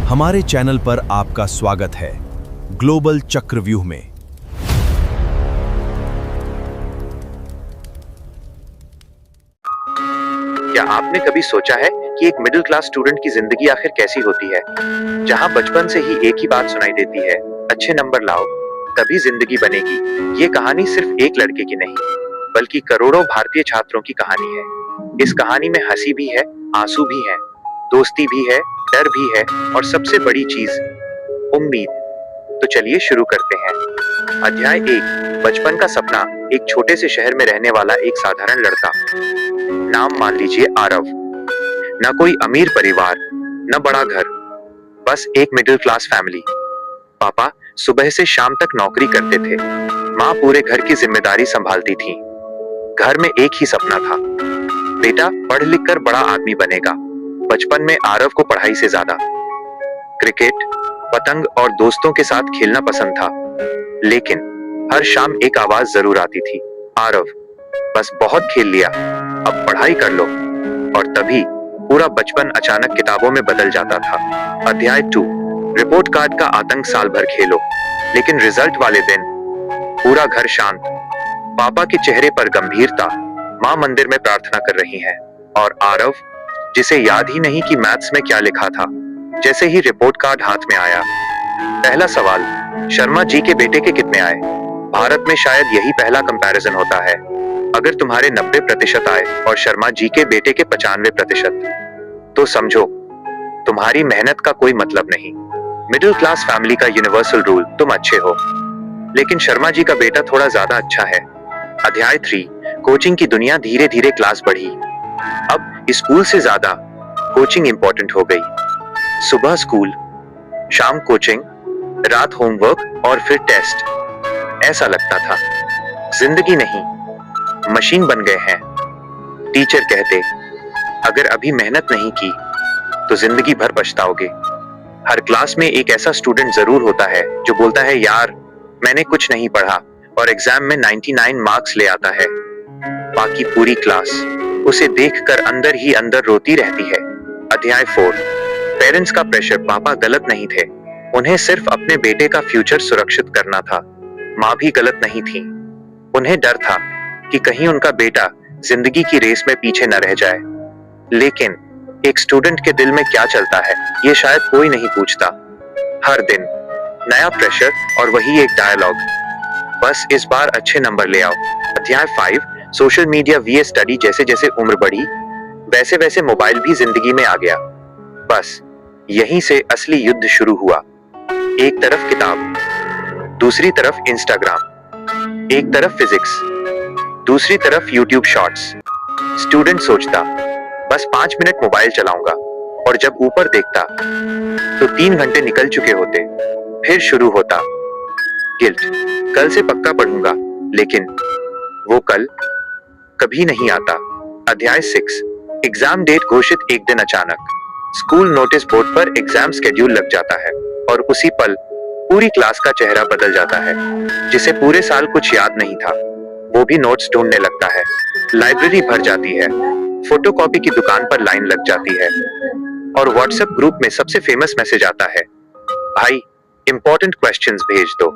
हमारे चैनल पर आपका स्वागत है ग्लोबल चक्रव्यूह में। क्या आपने कभी सोचा है कि एक मिडिल क्लास स्टूडेंट की जिंदगी आखिर कैसी होती है, जहां बचपन से ही एक ही बात सुनाई देती है, अच्छे नंबर लाओ तभी जिंदगी बनेगी। ये कहानी सिर्फ एक लड़के की नहीं, बल्कि करोड़ों भारतीय छात्रों की कहानी है। इस कहानी में हंसी भी है, आंसू भी है, दोस्ती भी है, डर भी है और सबसे बड़ी चीज उम्मीद। तो चलिए शुरू करते हैं। अध्याय 1, बचपन का सपना। एक छोटे से शहर में रहने वाला एक साधारण लड़का, नाम मान लीजिए आरव। न कोई अमीर परिवार, न बड़ा घर, बस एक मिडिल क्लास फैमिली। पापा सुबह से शाम तक नौकरी करते थे, माँ पूरे घर की जिम्मेदारी संभालती थी। घर में एक ही सपना था, बेटा पढ़ लिख कर बड़ा आदमी बनेगा। बचपन में आरव को पढ़ाई से ज्यादा क्रिकेट, पतंग और दोस्तों के साथ खेलना पसंद था। लेकिन हर शाम एक आवाज जरूर आती थी, आरव बस बहुत खेल लिया, अब पढ़ाई कर लो। और तभी पूरा बचपन अचानक किताबों में बदल जाता था। अध्याय 2, रिपोर्ट कार्ड का आतंक। साल भर खेलो, लेकिन रिजल्ट वाले दिन पूरा घर शांत। पापा के चेहरे पर गंभीरता, माँ मंदिर में प्रार्थना कर रही हैं, और आरव जिसे याद ही नहीं कि मैथ्स में क्या लिखा था। जैसे ही रिपोर्ट कार्ड हाथ में आया, पहला सवाल, शर्मा जी के बेटे के कितने आए? भारत में शायद यही पहला कंपैरिजन होता है। अगर तुम्हारे 90% आए और शर्मा जी के बेटे के 95%, तो समझो तुम्हारी मेहनत का कोई मतलब नहीं। मिडिल क्लास फैमिली का यूनिवर्सल रूल, तुम अच्छे हो, लेकिन शर्मा जी का बेटा थोड़ा ज्यादा अच्छा है। अध्याय 3, कोचिंग की दुनिया। धीरे धीरे क्लास बढ़ी। अब स्कूल से ज्यादा कोचिंग इंपॉर्टेंट हो गई। सुबह स्कूल, शाम कोचिंग, रात होमवर्क और फिर टेस्ट। ऐसा लगता था जिंदगी नहीं, मशीन बन गए हैं। टीचर कहते, अगर अभी मेहनत नहीं की तो जिंदगी भर पछताओगे। हर क्लास में एक ऐसा स्टूडेंट जरूर होता है जो बोलता है, यार मैंने कुछ नहीं पढ़ा, और एग्जाम में 99 मार्क्स ले आता है। बाकी पूरी क्लास उसे देखकर अंदर ही अंदर रोती रहती है। अध्याय 4, पेरेंट्स का प्रेशर। पापा गलत नहीं थे, उन्हें सिर्फ अपने बेटे का फ्यूचर सुरक्षित करना था। माँ भी गलत नहीं थी, उन्हें डर था कि कहीं उनका बेटा जिंदगी की रेस में पीछे न रह जाए। लेकिन एक स्टूडेंट के दिल में क्या चलता है, ये शायद कोई नहीं पूछता। हर दिन नया प्रेशर और वही एक डायलॉग, बस इस बार अच्छे नंबर ले आओ। अध्याय 5, सोशल मीडिया वीएस स्टडी। जैसे जैसे उम्र बढ़ी, वैसे वैसे मोबाइल भी जिंदगी में आ गया। बस यहीं से असली युद्ध शुरू हुआ। एक तरफ किताब, दूसरी तरफ इंस्टाग्राम, एक तरफ फिजिक्स, दूसरी तरफ यूट्यूब शॉर्ट्स। स्टूडेंट सोचता, बस 5 मिनट मोबाइल चलाऊंगा, और जब ऊपर देखता तो 3 घंटे निकल चुके होते। फिर शुरू होता गिल्ट, कल से पक्का पढ़ूंगा, लेकिन वो कल कभी नहीं आता। अध्याय 6, एग्जाम डेट घोषित। एक दिन अचानक स्कूल नोटिस बोर्ड पर एग्जाम शेड्यूल लग जाता है, और उसी पल पूरी क्लास का चेहरा बदल जाता है। जिसे पूरे साल कुछ याद नहीं था, वो भी नोट्स ढूंढने लगता है। लाइब्रेरी भर जाती है, फोटोकॉपी की दुकान पर लाइन लग जाती है, और व्हाट्सएप ग्रुप में सबसे फेमस मैसेज आता है, भाई इंपॉर्टेंट क्वेश्चंस भेज दो।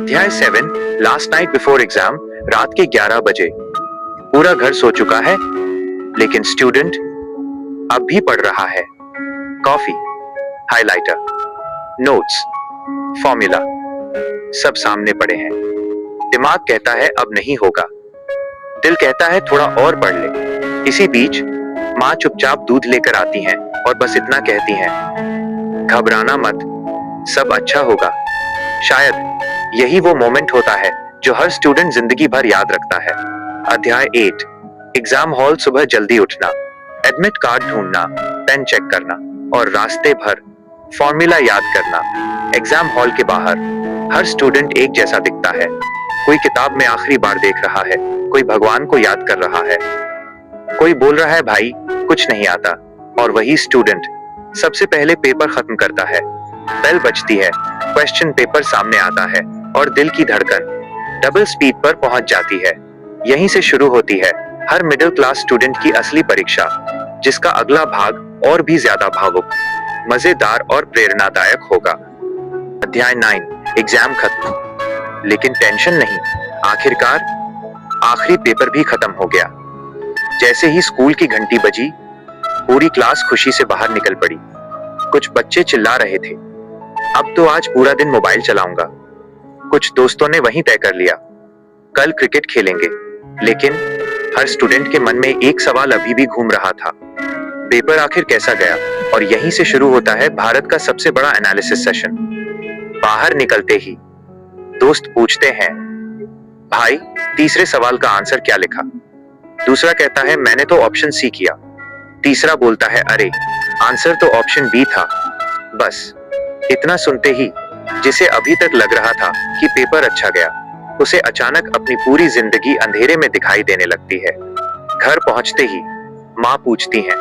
अध्याय 7, लास्ट नाइट बिफोर एग्जाम। रात के 11 बजे, पूरा घर सो चुका है, लेकिन स्टूडेंट अब भी पढ़ रहा है। कॉफी, हाइलाइटर, नोट्स, फॉर्मूला सब सामने पड़े हैं। दिमाग कहता है अब नहीं होगा, दिल कहता है थोड़ा और पढ़ ले। इसी बीच माँ चुपचाप दूध लेकर आती हैं और बस इतना कहती हैं, घबराना मत, सब अच्छा होगा। शायद यही वो मोमेंट होता है जो हर स्टूडेंट जिंदगी भर याद रखता है। अध्याय 8, एग्जाम हॉल। सुबह जल्दी उठना, एडमिट कार्ड ढूंढना, पेन चेक करना, और रास्ते भर फॉर्मूला याद करना। एग्जाम हॉल के बाहर हर स्टूडेंट एक जैसा दिखता है। कोई किताब में आखिरी बार देख रहा है, कोई भगवान को याद कर रहा है, कोई बोल रहा है भाई कुछ नहीं आता, और वही स्टूडेंट सबसे पहले पेपर खत्म करता है। बेल बजती है, क्वेश्चन पेपर सामने आता है, और दिल की धड़कन डबल स्पीड पर पहुंच जाती है। यहीं से शुरू होती है हर मिडिल क्लास स्टूडेंट की असली परीक्षा, जिसका अगला भाग और भी ज्यादा भावुक, मजेदार और प्रेरणादायक होगा। अध्याय 9, एग्जाम खत्म, लेकिन टेंशन नहीं। आखिरकार आखिरी पेपर भी खत्म हो गया। जैसे ही स्कूल की घंटी बजी, पूरी क्लास खुशी से बाहर निकल पड़ी। कुछ बच्चे चिल्ला रहे थे, अब तो आज पूरा दिन मोबाइल चलाऊंगा। कुछ दोस्तों ने वहीं तय कर लिया, कल क्रिकेट खेलेंगे। लेकिन हर स्टूडेंट के मन में एक सवाल अभी भी घूम रहा था, पेपर आखिर कैसा गया? और यहीं से शुरू होता है भारत का सबसे बड़ा एनालिसिस सेशन। बाहर निकलते ही दोस्त पूछते हैं, भाई तीसरे सवाल का आंसर क्या लिखा? दूसरा कहता है, मैंने तो ऑप्शन सी किया। तीसरा बोलता है, अरे आंसर तो ऑप्शन बी था। बस इतना सुनते ही जिसे अभी तक लग रहा था कि पेपर अच्छा गया, उसे अचानक अपनी पूरी जिंदगी अंधेरे में दिखाई देने लगती है। घर पहुंचते ही माँ पूछती हैं,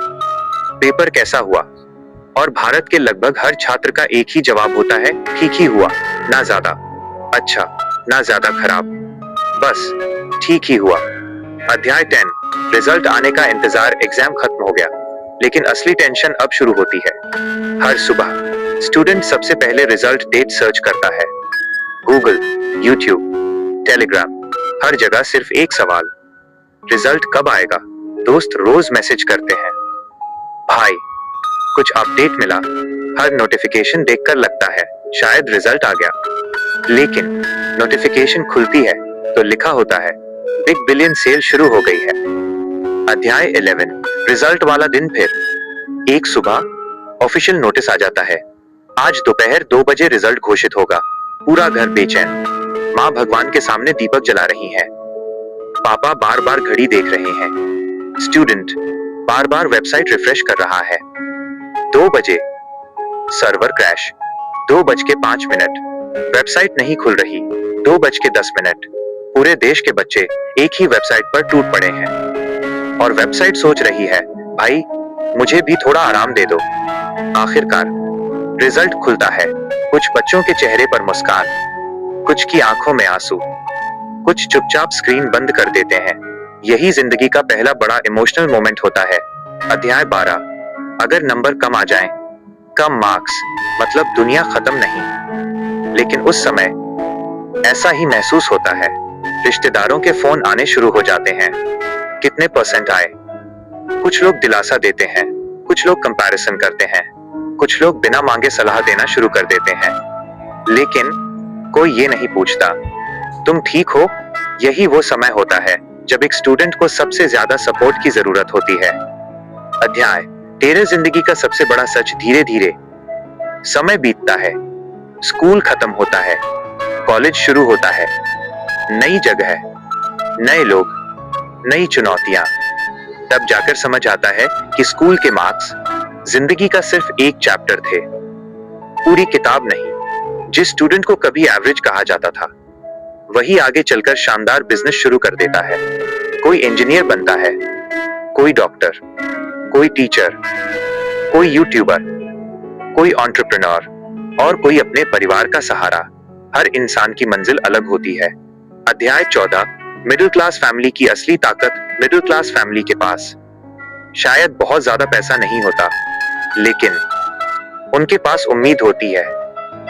पेपर कैसा हुआ? और भारत के लगभग हर छात्र का एक ही जवाब होता है, ठीक ही हुआ, ना ज्यादा अच्छा ना ज्यादा खराब, बस ठीक ही हुआ। अध्याय 10, रिजल्ट आने का इंतजार। एग्जाम खत्म हो गया, लेकिन असली टेंशन अब शुरू होती है। हर सुबह स्टूडेंट सबसे पहले रिजल्ट डेट सर्च करता है। गूगल, यूट्यूब, टेलीग्राम, हर जगह सिर्फ एक सवाल, रिजल्ट कब आएगा? दोस्त रोज मैसेज करते हैं, भाई कुछ अपडेट मिला? हर नोटिफिकेशन देखकर लगता है शायद रिजल्ट आ गया। लेकिन नोटिफिकेशन खुलती है तो लिखा होता है, बिग बिलियन सेल शुरू हो गई है। अध्याय 11, रिजल्ट वाला दिन। फिर एक सुबह ऑफिशियल नोटिस आ जाता है, आज दोपहर 2 बजे रिजल्ट घोषित होगा। पूरा घर बेचैन। माँ भगवान के सामने दीपक जला रही है। पापा बार बार घड़ी देख रहे हैं। स्टूडेंट बार बार वेबसाइट रिफ्रेश कर रहा है। 2 बजे सर्वर क्रैश। 2:05, वेबसाइट नहीं खुल रही। 2:10, पूरे देश के बच्चे एक ही वेबसाइट पर टूट पड़े हैं और वेबसाइट सोच रही है, भाई मुझे भी थोड़ा आराम दे दो। आखिरकार रिजल्ट खुलता है। कुछ बच्चों के चेहरे पर मुस्कान, कुछ की आंखों में आंसू, कुछ चुपचाप स्क्रीन बंद कर देते हैं। यही जिंदगी का पहला बड़ा इमोशनल मोमेंट होता है। अध्याय 12, अगर नंबर कम आ जाएं, कम मार्क्स मतलब दुनिया खत्म नहीं। लेकिन उस समय ऐसा ही महसूस होता है। रिश्तेदारों के फोन आने शुरू हो जाते हैं, कितने परसेंट आए? कुछ लोग दिलासा देते हैं, कुछ लोग कंपैरिजन करते हैं, कुछ लोग बिना मांगे सलाह देना शुरू कर देते हैं। लेकिन कोई ये नहीं पूछता, तुम ठीक हो? यही वो समय होता है जब एक स्टूडेंट को सबसे ज्यादा सपोर्ट की जरूरत होती है। अध्याय 13, जिंदगी का सबसे बड़ा सच। धीरे धीरे समय बीतता है, स्कूल खत्म होता है, कॉलेज शुरू होता है। नई जगह, नए लोग, नई चुनौतियां। तब जाकर समझ आता है कि स्कूल के मार्क्स जिंदगी का सिर्फ एक चैप्टर थे, पूरी किताब नहीं। जिस स्टूडेंट को कभी एवरेज कहा जाता था, वही आगे चलकर शानदार बिजनेस शुरू कर देता है। कोई इंजीनियर बनता है, कोई डॉक्टर, कोई टीचर, कोई यूट्यूबर, कोई एंटरप्रेन्योर और कोई अपने परिवार का सहारा। हर इंसान की मंजिल अलग होती है। अध्याय 14, मिडिल क्लास फैमिली की असली ताकत। मिडिल क्लास फैमिली के पास शायद बहुत ज्यादा पैसा नहीं होता, लेकिन उनके पास उम्मीद होती है।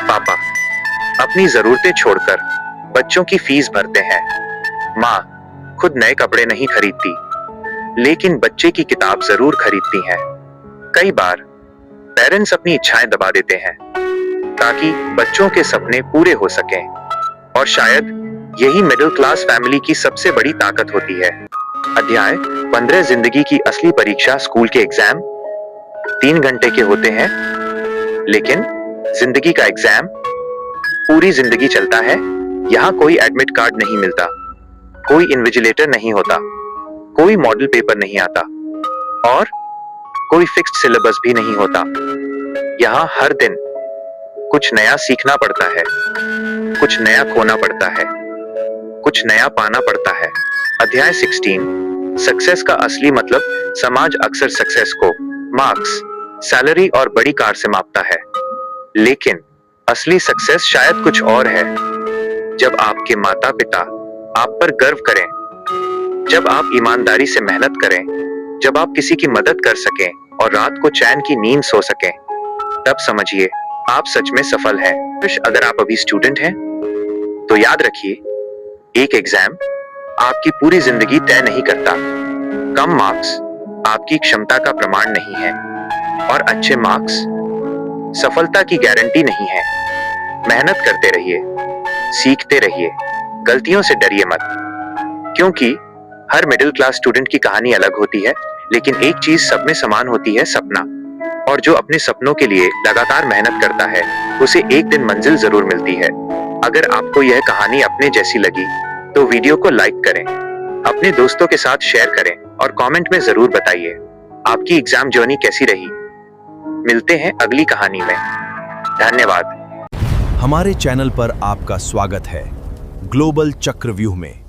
पापा अपनी जरूरतें छोड़कर बच्चों की फीस भरते हैं। माँ खुद नए कपड़े नहीं खरीदती, लेकिन बच्चे की किताब जरूर खरीदती हैं। कई बार पेरेंट्स अपनी इच्छाएं दबा देते हैं ताकि बच्चों के सपने पूरे हो सकें, और शायद यही मिडिल क्लास फैमिली की सबसे बड़ी ताकत होती है। अध्याय 15, जिंदगी की असली परीक्षा। स्कूल के एग्जाम 3 घंटे के होते हैं, लेकिन जिंदगी का एग्जाम पूरी जिंदगी चलता है। यहाँ कोई एडमिट कार्ड नहीं मिलता, कोई इन्विजिलेटर नहीं होता, कोई मॉडल पेपर नहीं आता और कोई फिक्स्ड सिलेबस भी नहीं होता। यहाँ हर दिन कुछ नया सीखना पड़ता है, कुछ नया खोना पड़ता है, कुछ नया पाना पड़ता है। अध्याय 16, सक्सेस का असली मतलब। समाज अक्सर सक्सेस को मार्क्स, सैलरी और बड़ी कार से मापता है, लेकिन असली सक्सेस शायद कुछ और है। जब आपके माता पिता आप पर गर्व करें, जब आप ईमानदारी से मेहनत करें, जब आप किसी की मदद कर सकें और रात को चैन की नींद सो सकें। तब समझिए आप सच में सफल हैं। अगर आप अभी स्टूडेंट हैं तो याद रखिए, एक एग्जाम आपकी पूरी जिंदगी तय नहीं करता। कम मार्क्स आपकी क्षमता का प्रमाण नहीं है और अच्छे मार्क्स सफलता की गारंटी नहीं है। मेहनत करते रहिए, सीखते रहिए, गलतियों से डरिए मत, क्योंकि हर मिडिल क्लास स्टूडेंट की कहानी अलग होती है, लेकिन एक चीज सब में समान होती है, सपना। और जो अपने सपनों के लिए लगातार मेहनत करता है, उसे एक दिन मंजिल जरूर मिलती है। अगर आपको यह कहानी अपने जैसी लगी तो वीडियो को लाइक करें, अपने दोस्तों के साथ शेयर करें और कमेंट में जरूर बताइए आपकी एग्जाम जर्नी कैसी रही। मिलते हैं अगली कहानी में। धन्यवाद। हमारे चैनल पर आपका स्वागत है ग्लोबल चक्रव्यूह में।